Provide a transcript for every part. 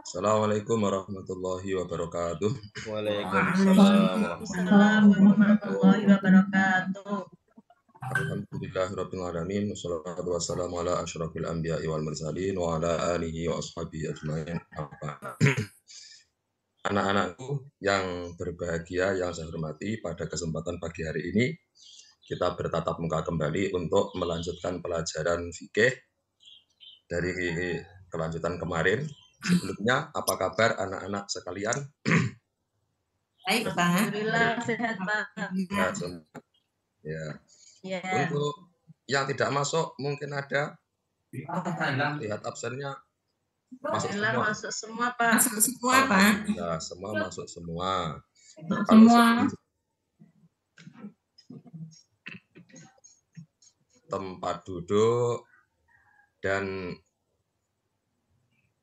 Assalamualaikum warahmatullahi wabarakatuh. Waalaikumsalam Waalaikumsalam warahmatullahi warahmatullahi wabarakatuh. Alhamdulillahirrahmanirrahim. Wassalatu wassalamu ala asyrafil anbiya'i wal mursalin wa ala alihi wa ashabihi ajma'in. Anak-anakku yang berbahagia, yang saya hormati, pada kesempatan pagi hari ini kita bertatap muka kembali untuk melanjutkan pelajaran fikih dari kelanjutan kemarin. Sebelumnya, apa kabar anak-anak sekalian? Baik, Pak. Alhamdulillah sehat, Pak. Ya, semua. Ya. Ya. Untuk yang tidak masuk mungkin ada, lihat absennya masuk semua. Masuk semua, Pak. Masuk semua, Pak. Ya, semua masuk semua. Semua. Tempat duduk dan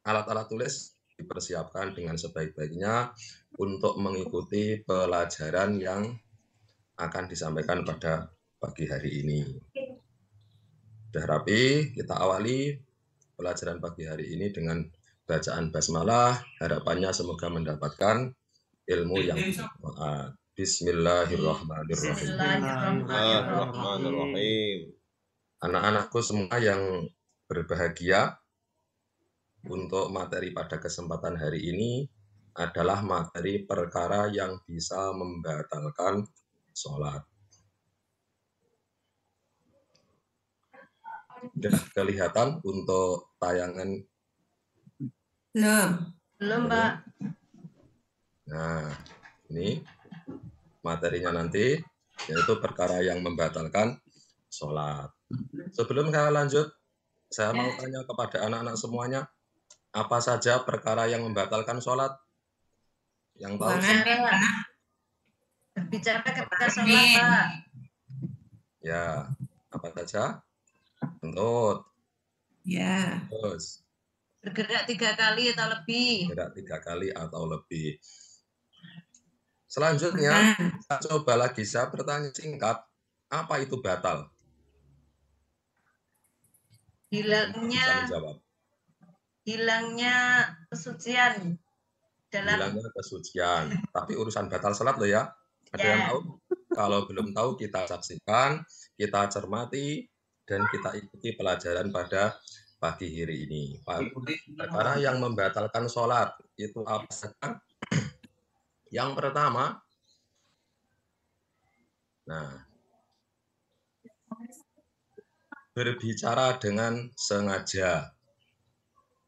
alat-alat tulis dipersiapkan dengan sebaik-baiknya untuk mengikuti pelajaran yang akan disampaikan pada pagi hari ini. Sudah rapi, kita awali pelajaran pagi hari ini dengan bacaan basmalah. Harapannya semoga mendapatkan ilmu yang bermanfaat. Bismillahirrahmanirrahim. Bismillahirrahmanirrahim. Anak-anakku semua yang berbahagia, untuk materi pada kesempatan hari ini adalah materi perkara yang bisa membatalkan sholat. Sudah kelihatan untuk tayangan? Belum, Pak. Nah, ini materinya nanti, yaitu perkara yang membatalkan sholat. Sebelum saya lanjut, saya mau tanya kepada anak-anak semuanya, apa saja perkara yang membatalkan sholat? Yang tahu? Berbicara ketika sholat, Pak. Ya, apa saja? Kentut. Ya. Terus. Bergerak 3 kali atau lebih. Bergerak 3 kali atau lebih. Selanjutnya, coba lagi saya bertanya singkat, apa itu batal? Hilangnya kesucian hilangnya kesucian. Tapi urusan batal sholat loh ya. Ada yang tahu? Kalau belum tahu, kita saksikan, kita cermati, dan kita ikuti pelajaran pada pagi hari ini. Perkara yang membatalkan sholat itu apa saja? Yang pertama, berbicara dengan sengaja.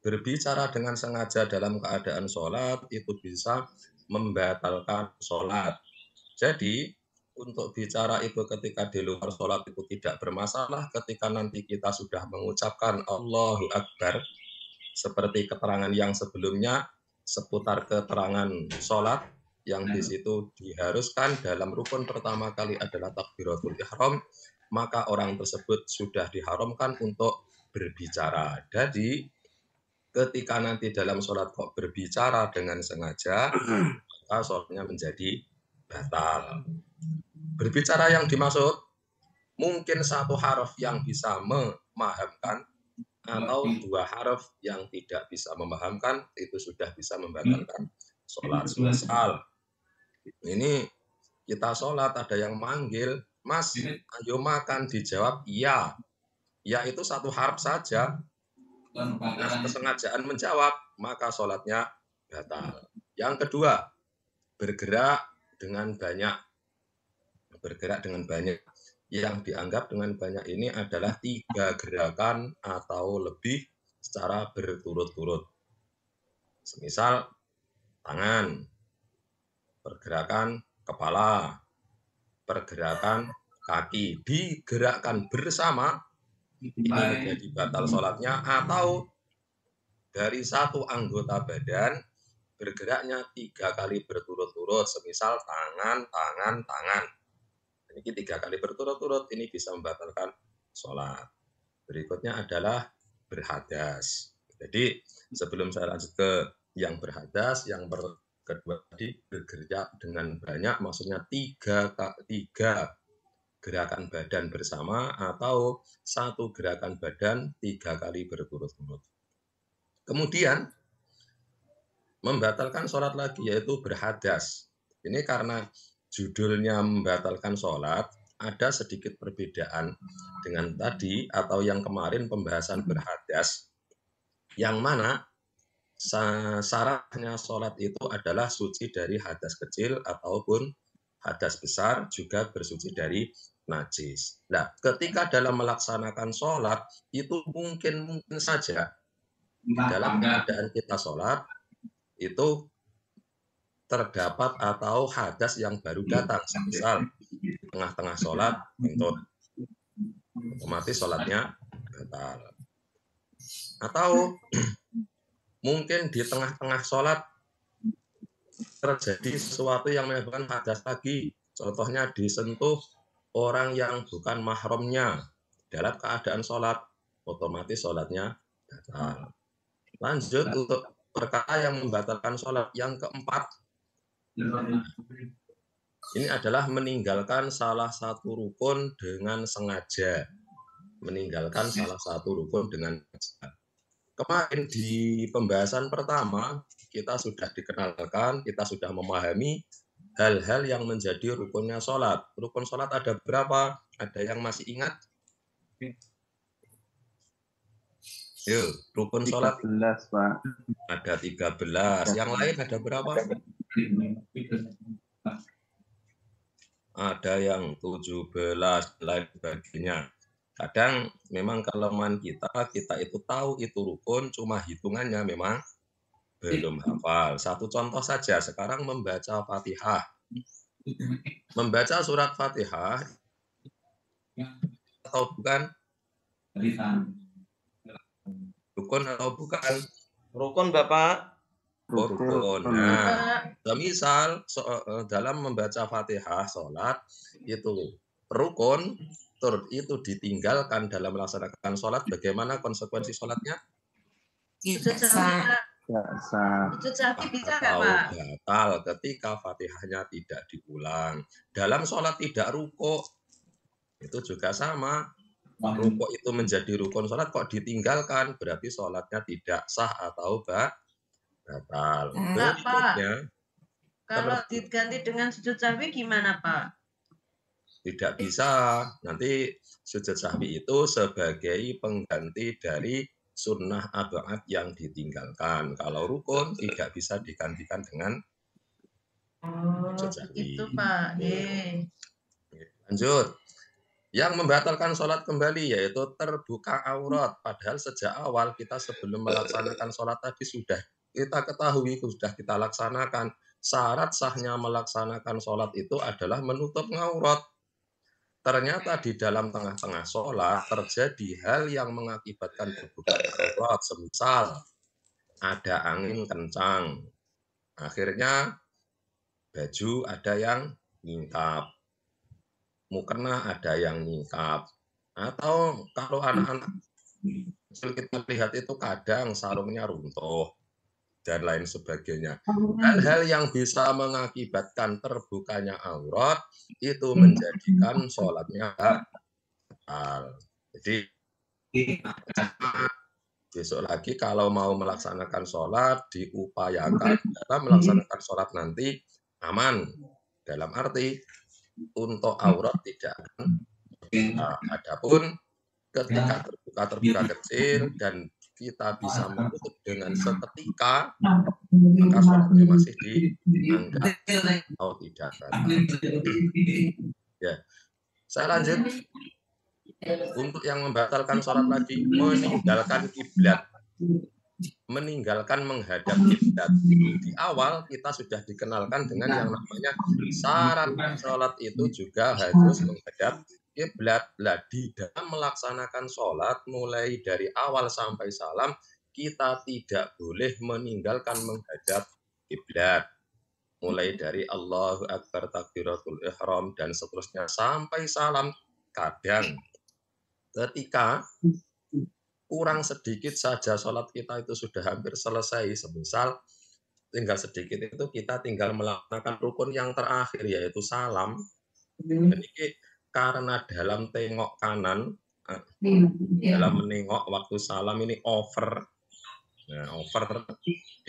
Berbicara dengan sengaja dalam keadaan sholat itu bisa membatalkan sholat. Jadi, untuk bicara itu ketika di luar sholat itu tidak bermasalah ketika nanti kita sudah mengucapkan Allahu Akbar, seperti keterangan yang sebelumnya seputar keterangan sholat, yang di situ diharuskan dalam rukun pertama kali adalah takbiratul ihram, maka orang tersebut sudah diharamkan untuk berbicara. Jadi, ketika nanti dalam sholat kok berbicara dengan sengaja, maka sholatnya menjadi batal. Berbicara yang dimaksud mungkin satu haraf yang bisa memahamkan atau 2 haraf yang tidak bisa memahamkan, itu sudah bisa membatalkan sholat. Misal, ini kita sholat ada yang manggil, Mas, ayo makan, dijawab iya. Ya itu satu haraf saja. Nah, kesengajaan menjawab, maka sholatnya batal. Yang kedua, bergerak dengan banyak. Bergerak dengan banyak. Yang dianggap dengan banyak ini adalah 3 gerakan atau lebih secara berturut-turut. Semisal, tangan, pergerakan kepala, pergerakan kaki, digerakkan bersama, ini menjadi batal sholatnya, atau dari satu anggota badan bergeraknya 3 kali berturut-turut, semisal tangan. Ini 3 kali berturut-turut, ini bisa membatalkan sholat. Berikutnya adalah berhadas. Jadi sebelum saya lanjut ke yang berhadas, yang kedua tadi bergerak dengan banyak, maksudnya 3 gerakan badan bersama atau satu gerakan badan 3 kali berturut-turut. Kemudian membatalkan sholat lagi, yaitu berhadas. Ini karena judulnya membatalkan sholat, ada sedikit perbedaan dengan tadi atau yang kemarin pembahasan berhadas, yang mana syaratnya sholat itu adalah suci dari hadas kecil ataupun hadas besar, juga bersuci dari najis. Nah, ketika dalam melaksanakan sholat, itu mungkin saja dalam keadaan kita sholat, itu terdapat atau hadas yang baru datang. Misal, tengah-tengah sholat, kentut. Otomatis sholatnya batal. Atau mungkin di tengah-tengah sholat terjadi sesuatu yang menyebabkan hadas lagi. Contohnya disentuh orang yang bukan mahramnya dalam keadaan sholat, otomatis sholatnya batal. Lanjut untuk perkara yang membatalkan sholat yang keempat. Ini adalah meninggalkan salah satu rukun dengan sengaja. Meninggalkan salah satu rukun dengan sengaja. Kemarin di pembahasan pertama, kita sudah dikenalkan, kita sudah memahami hal-hal yang menjadi rukunnya sholat. Rukun sholat ada berapa? Ada yang masih ingat? Yuk, rukun sholat 13, Pak. ada 13. Yang lain ada berapa? Ada yang 17, lain sebagainya. Kadang memang kelemahan kita itu tahu itu rukun, cuma hitungannya memang belum hafal. Satu contoh saja, sekarang membaca Fatihah. Membaca surat Fatihah atau bukan? Rukun atau bukan? Rukun, Bapak. Rukun. Nah, misal dalam membaca Fatihah sholat itu rukun, itu ditinggalkan dalam melaksanakan sholat, bagaimana konsekuensi sholatnya? Sujud sahwi, Pak. Sujud sahwi bisa nggak, Pak? Batal ketika Fatihahnya tidak diulang. Dalam sholat tidak rukuk, itu juga sama. Rukuk itu menjadi rukun sholat, kok ditinggalkan, berarti sholatnya tidak sah atau batal. Berikutnya, kalau diganti dengan sujud sahwi gimana, Pak? Tidak bisa. Nanti sujud sahwi itu sebagai pengganti dari sunnah abad yang ditinggalkan. Kalau rukun tidak bisa digantikan dengan sujud sahwi. Begitu, Pak. Lanjut. Yang membatalkan sholat kembali yaitu terbuka aurat. Padahal sejak awal kita sebelum melaksanakan sholat tadi sudah kita ketahui, sudah kita laksanakan. Syarat sahnya melaksanakan sholat itu adalah menutup aurat. Ternyata di dalam tengah-tengah sholat terjadi hal yang mengakibatkan terbuka aurat, semisal ada angin kencang, akhirnya baju ada yang nyingkap, mukena ada yang nyingkap, atau kalau anak-anak kecil kita lihat itu kadang sarungnya runtuh dan lain sebagainya. Hal-hal yang bisa mengakibatkan terbukanya aurat itu menjadikan sholatnya batal. Jadi besok lagi kalau mau melaksanakan sholat diupayakan dalam melaksanakan sholat nanti aman. Dalam arti untuk aurat tidak akan adapun ketika terbuka kecil dan kita bisa menutup dengan seketika, maka sholatnya masih dianggap atau tidak batal. Ya, saya lanjut. Untuk yang membatalkan sholat lagi, meninggalkan kiblat, meninggalkan menghadap kiblat. Di awal kita sudah dikenalkan dengan yang namanya syarat sholat itu juga harus menghadap kiblat. Lah di dalam melaksanakan sholat mulai dari awal sampai salam kita tidak boleh meninggalkan menghadap kiblat. Mulai dari Allahu Akbar, takbiratul ihram dan seterusnya sampai salam. Kadang ketika kurang sedikit saja sholat kita itu sudah hampir selesai, semisal tinggal sedikit itu kita tinggal melaksanakan rukun yang terakhir yaitu salam. Jadi karena dalam tengok kanan, dalam menengok waktu salam ini over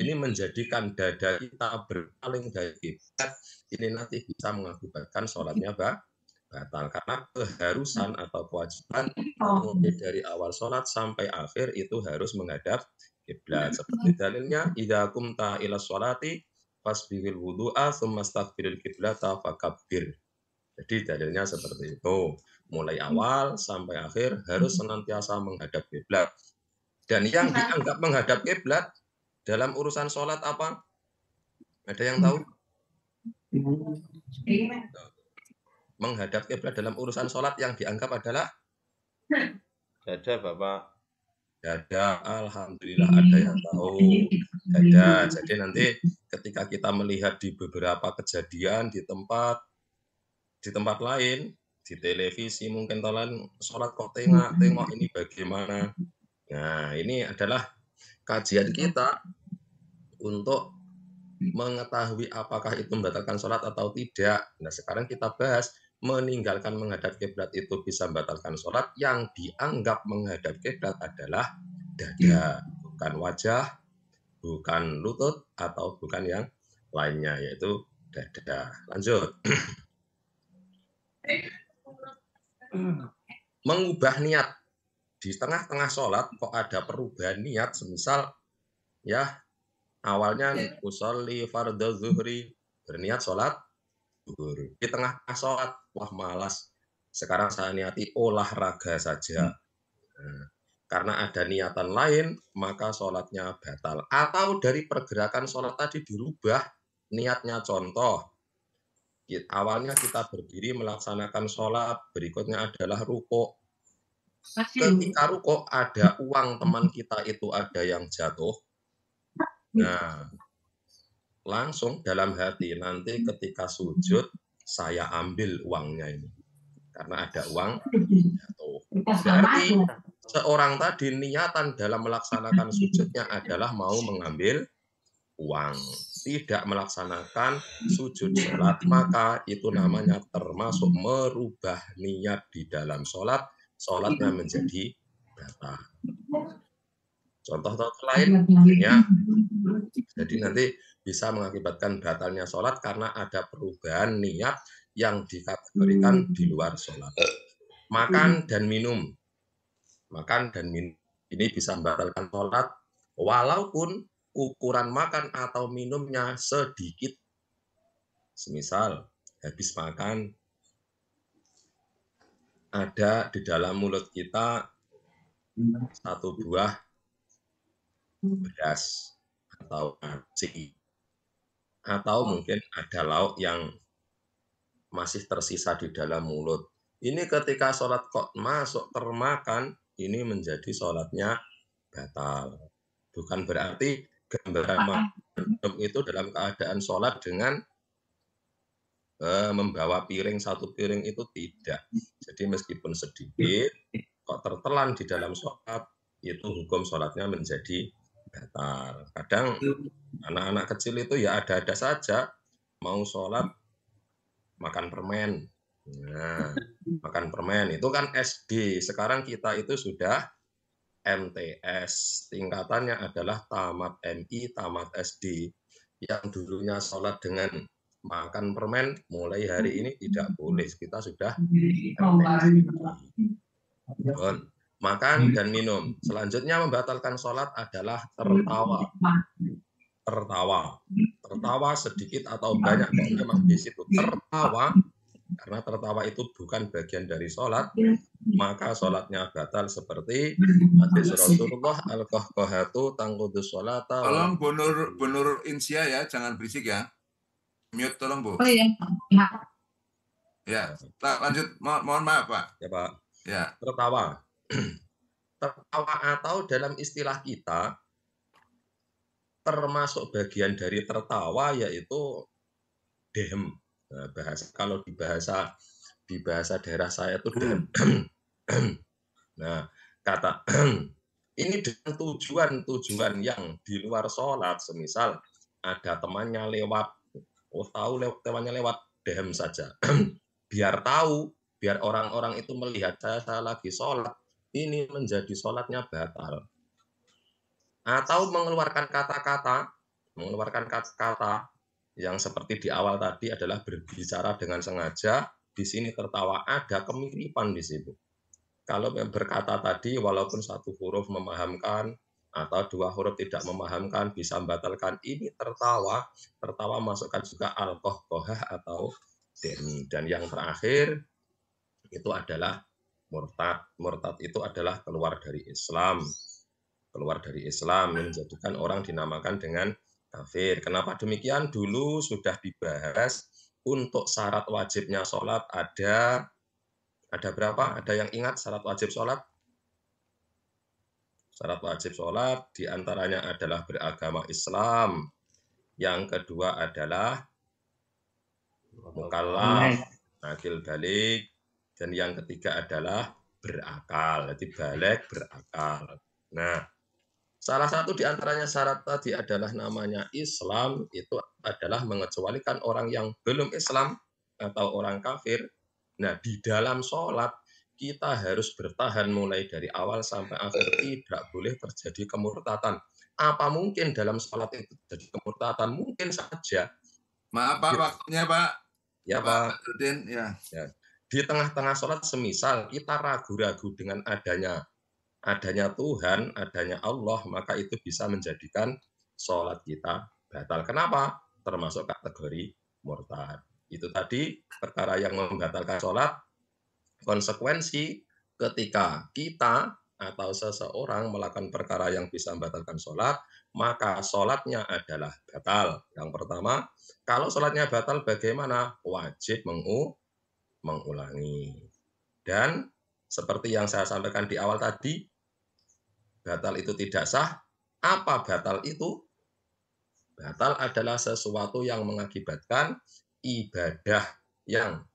ini menjadikan dada kita berpaling dari kiblat, ini nanti bisa mengakibatkan sholatnya batal. Karena keharusan atau kewajiban mulai dari awal sholat sampai akhir itu harus menghadap kiblat. Seperti dalilnya, idza qumta ila sholati fasbihil wudu'a tsumma astaghfiril qiblata fakabbir. Jadi dalilnya seperti itu. Mulai awal sampai akhir harus senantiasa menghadap kiblat. Dan yang dianggap menghadap kiblat dalam urusan sholat apa? Ada yang tahu? Menghadap kiblat dalam urusan sholat yang dianggap adalah Dada, Bapak. dada. Alhamdulillah ada yang tahu dada. Jadi nanti ketika kita melihat di beberapa kejadian di tempat lain, di televisi mungkin tolan sholat kok tengok ini bagaimana. Nah, ini adalah kajian kita untuk mengetahui apakah itu membatalkan sholat atau tidak. Nah, sekarang kita bahas meninggalkan menghadap kiblat itu bisa membatalkan sholat. Yang dianggap menghadap kiblat adalah dada, bukan wajah, bukan lutut, atau bukan yang lainnya, yaitu dada. Lanjut. Mengubah niat. Di tengah-tengah sholat kok ada perubahan niat, semisal ya awalnya usolli fardhu zuhri, berniat sholat zuhur. Di tengah sholat, wah malas, sekarang saya niati olahraga saja. Nah, karena ada niatan lain, maka sholatnya batal. Atau dari pergerakan sholat tadi dirubah niatnya. Contoh, awalnya kita berdiri melaksanakan sholat, berikutnya adalah rukuk. Ketika rukuk ada uang teman kita itu ada yang jatuh. Nah, langsung dalam hati nanti ketika sujud saya ambil uangnya ini. Karena ada uang jatuh. Berarti seorang tadi niatan dalam melaksanakan sujudnya adalah mau mengambil uang, tidak melaksanakan sujud sholat, maka itu namanya termasuk merubah niat di dalam sholat, sholatnya menjadi batal. Contoh lain, ya, jadi nanti bisa mengakibatkan batalnya sholat karena ada perubahan niat yang dikategorikan di luar sholat. Makan dan minum. Makan dan minum ini bisa membatalkan sholat walaupun ukuran makan atau minumnya sedikit. Semisal habis makan ada di dalam mulut kita satu buah beras atau nasi, atau mungkin ada lauk yang masih tersisa di dalam mulut. Ini ketika sholat kok masuk termakan, ini menjadi sholatnya batal. Bukan berarti gambaran minum itu dalam keadaan sholat dengan membawa piring, satu piring itu tidak. Jadi meskipun sedikit, kok tertelan di dalam sholat, itu hukum sholatnya menjadi batal. Kadang anak-anak kecil itu ya ada-ada saja, mau sholat makan permen. Nah, makan permen itu kan SD. Sekarang kita itu sudah MTS. Tingkatannya adalah tamat MI, tamat SD. Yang dulunya sholat dengan makan permen, mulai hari ini tidak boleh. Kita sudah MTS. Makan dan minum. Selanjutnya membatalkan sholat adalah tertawa. Tertawa sedikit atau banyak, memang di situ tertawa, karena tertawa itu bukan bagian dari sholat, maka sholatnya batal seperti hadis Rasulullah al-qahqahatu tangqudus sholata. Tolong Bu Nur Insia ya, jangan berisik ya. Mute tolong Bu. Oh iya. Ya, lanjut. Mohon maaf Pak. Ya Pak. Ya. Tertawa. Tertawa atau dalam istilah kita termasuk bagian dari tertawa yaitu dehem. Nah, kalau di bahasa daerah saya itu dehem. Nah, kata ini dengan tujuan yang di luar sholat, semisal ada temannya lewat, tahu temannya lewat, dehem saja. Biar tahu, biar orang-orang itu melihat saya lagi sholat, ini menjadi sholatnya batal. Atau mengeluarkan kata-kata mengeluarkan kata-kata yang seperti di awal tadi adalah berbicara dengan sengaja. Di sini tertawa, ada kemiripan di situ. Kalau berkata tadi, walaupun satu huruf memahamkan atau dua huruf tidak memahamkan, bisa membatalkan. Ini tertawa, tertawa masukkan juga al-qohqohah atau demi. Dan yang terakhir itu adalah murtad. Murtad itu adalah keluar dari Islam. Keluar dari Islam menjadikan orang dinamakan dengan kafir. Kenapa demikian? Dulu sudah dibahas untuk syarat wajibnya sholat ada berapa? Ada yang ingat syarat wajib sholat? Syarat wajib sholat diantaranya adalah beragama Islam. Yang kedua adalah mukallaf, akil balik. Dan yang ketiga adalah berakal. Jadi balik berakal. Nah, salah satu di antaranya syarat tadi adalah namanya Islam, itu adalah mengecualikan orang yang belum Islam atau orang kafir. Nah, di dalam sholat, kita harus bertahan mulai dari awal sampai akhir, tidak boleh terjadi kemurtatan. Apa mungkin dalam sholat itu terjadi kemurtatan? Mungkin saja. Maaf Pak, waktunya Pak. Ya Pak. Rudin, ya. Di tengah-tengah sholat semisal kita ragu-ragu dengan adanya Tuhan, adanya Allah, maka itu bisa menjadikan sholat kita batal. Kenapa? Termasuk kategori murtad. Itu tadi perkara yang membatalkan sholat. Konsekuensi ketika kita atau seseorang melakukan perkara yang bisa membatalkan sholat, maka sholatnya adalah batal. Yang pertama, kalau sholatnya batal bagaimana? Wajib mengulangi. Dan seperti yang saya sampaikan di awal tadi, batal itu tidak sah. Apa batal itu? Batal adalah sesuatu yang mengakibatkan ibadah yang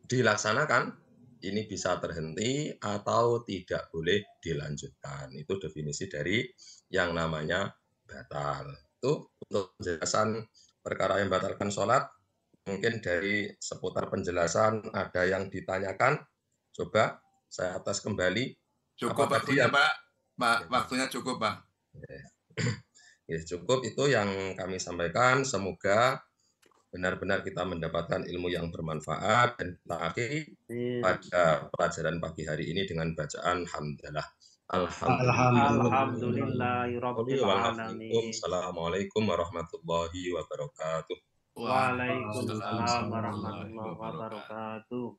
dilaksanakan ini bisa terhenti atau tidak boleh dilanjutkan. Itu definisi dari yang namanya batal. Itu untuk penjelasan perkara yang batalkan sholat. Mungkin dari seputar penjelasan ada yang ditanyakan. Coba saya atas kembali. Cukup waktunya Pak. Waktunya cukup Pak. Ya, cukup itu yang kami sampaikan. Semoga benar-benar kita mendapatkan ilmu yang bermanfaat dan kita akhiri pada pelajaran pagi hari ini dengan bacaan hamdalah. Alhamdulillahirabbil alamin. Assalamualaikum warahmatullahi wabarakatuh. Waalaikumsalam warahmatullahi wabarakatuh.